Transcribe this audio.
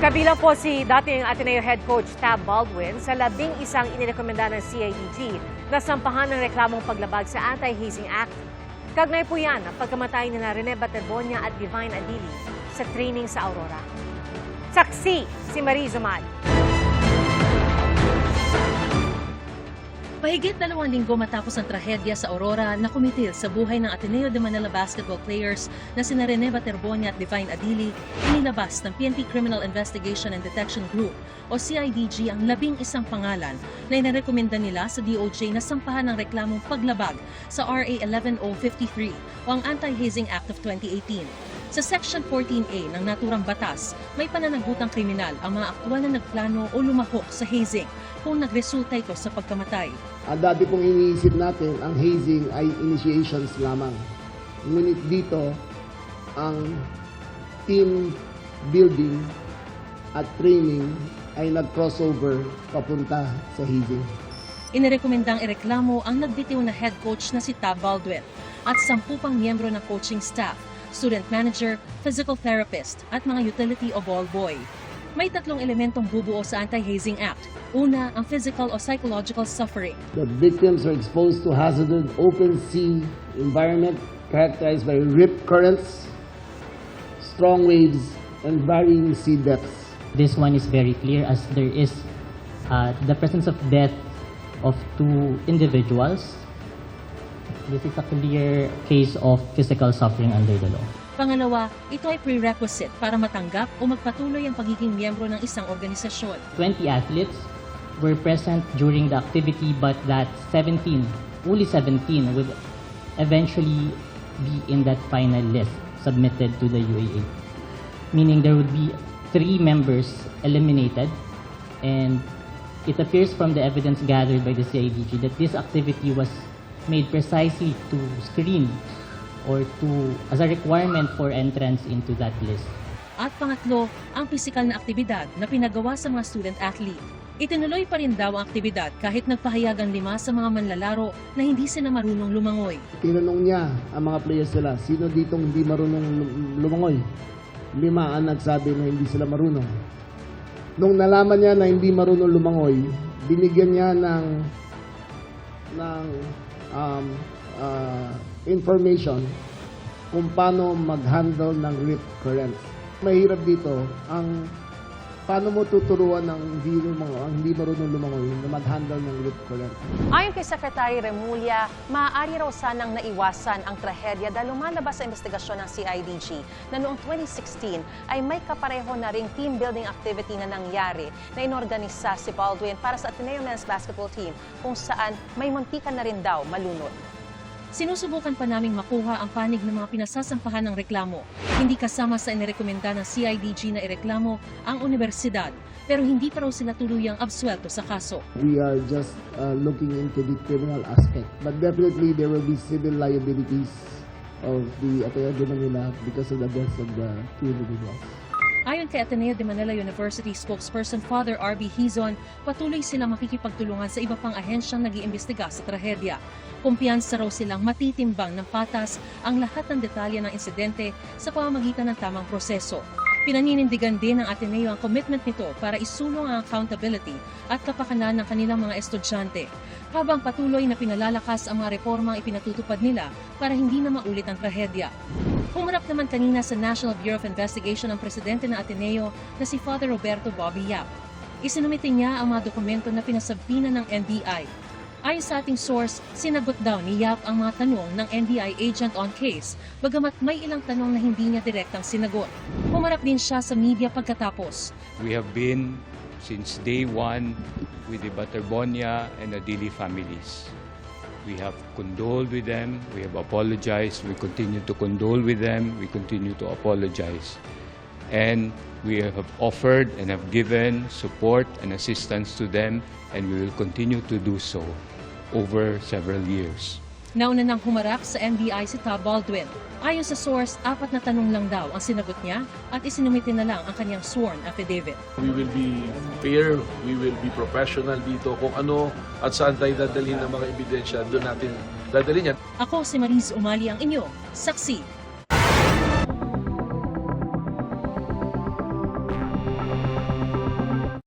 Kabilang po si dating Ateneo head coach Tab Baldwin sa 11 inirekomenda ng CIDG na sampahan ng reklamong paglabag sa Anti-Hazing Act. Kagnay po yan ang pagkamatay ni Rene Baterbonia at Divine Adili sa training sa Aurora. Saksi si Marie Zumal. Mahigit 2 linggo matapos ang trahedya sa Aurora na kumitil sa buhay ng Ateneo de Manila basketball players na sina Rene Baterbonia at Divine Adili, inilabas ng PNP Criminal Investigation and Detection Group o CIDG ang 11 pangalan na inarekomenda nila sa DOJ na sampahan ng reklamong paglabag sa RA 11053 o ang Anti-Hazing Act of 2018. Sa Section 14A ng naturang batas, may pananagutang kriminal ang mga aktwal na nagplano o lumahok sa hazing kung nagresulta ito sa pagkamatay. Dati pong iniisip natin, ang hazing ay initiations lamang. Ngunit dito, ang team building at training ay nag-crossover papunta sa hazing. Inirekomendang ireklamo ang nagbitiw na head coach na si Tab Baldwin at 10 pang miyembro ng coaching staff, student manager, physical therapist at mga utility o ball boy. May 3 elementong bubuo sa Anti-Hazing Act. Una, ang physical o psychological suffering. The victims are exposed to hazardous open sea environment characterized by rip currents, strong waves, and varying sea depths. This one is very clear as there is the presence of death of 2 individuals. This is a clear case of physical suffering under the law. Pangalawa, ito ay prerequisite para matanggap o magpatuloy ang pagiging miyembro ng isang organisasyon. 20 athletes were present during the activity but that only 17 would eventually be in that final list submitted to the UAA. Meaning there would be 3 members eliminated, and it appears from the evidence gathered by the CIDG that this activity was made precisely to screen or as a requirement for entrance into that list. At pangatlo, ang pisikal na aktibidad na pinagawa sa mga student athlete. Itinuloy pa rin daw ang aktibidad kahit nagpahayagan 5 sa mga manlalaro na hindi sila marunong lumangoy. Tinanong niya ang mga players nila, sino ditong hindi marunong lumangoy? 5 ang nagsabi na hindi sila marunong. Nung nalaman niya na hindi marunong lumangoy, binigyan niya ng information kung paano mag-handle ng rip current. Mahirap dito ang paano mo tuturuan ng hindi marunong lumangoy na mag-handle ng rip current. Ayon kay Secretary Remulla, maaari raw sanang naiwasan ang trahedya dahil lumalabas sa investigasyon ng CIDG na noong 2016 ay may kapareho na ring team building activity na nangyari na inorganisa si Baldwin para sa Ateneo Men's Basketball Team kung saan may muntikan na rin daw malunod. Sinusubukan pa naming makuha ang panig ng mga pinasasampahan ng reklamo. Hindi kasama sa inirekomenda ng CIDG na ireklamo ang universidad, pero hindi pa raw sila tuluyang absuelto sa kaso. We are just looking into the criminal aspect, but definitely there will be civil liabilities of the Ateneo de Manila because of the deaths of the 2 individuals. Ayon kay Ateneo de Manila University spokesperson Father R.B. Hizon, patuloy silang makikipagtulungan sa iba pang ahensyang nag-iimbestiga sa trahedya. Kumpiyansa raw silang matitimbang ng patas ang lahat ng detalye ng insidente sa pamamagitan ng tamang proseso. Pinaninindigan din ng Ateneo ang commitment nito para isulong ang accountability at kapakanan ng kanilang mga estudyante, habang patuloy na pinalalakas ang mga reformang ipinatutupad nila para hindi na maulit ang trahedya. Humarap naman kanina sa National Bureau of Investigation ang presidente ng Ateneo na si Father Roberto Bobby Yap. Isinumite niya ang mga dokumento na pinasabina ng NBI. Ayon sa ating source, sinagot daw ni Yap ang mga tanong ng NBI agent on case, bagamat may ilang tanong na hindi niya direktang sinagot. Humarap din siya sa media pagkatapos. We have been since day 1 with the Baterbonia and Adili families. We have condoled with them, we have apologized, we continue to condole with them, we continue to apologize. And we have offered and have given support and assistance to them, and we will continue to do so over several years. Nauna nang humarap sa NBI si Tab Baldwin. Ayon sa source, 4 na tanong lang daw ang sinagot niya at isinumite na lang ang kanyang sworn affidavit. We will be fair, we will be professional dito. Kung ano at saan tayo dadalhin ng mga ebidensya, doon natin dadalhin yan. Ako si Marie Zumal ang inyo, saksi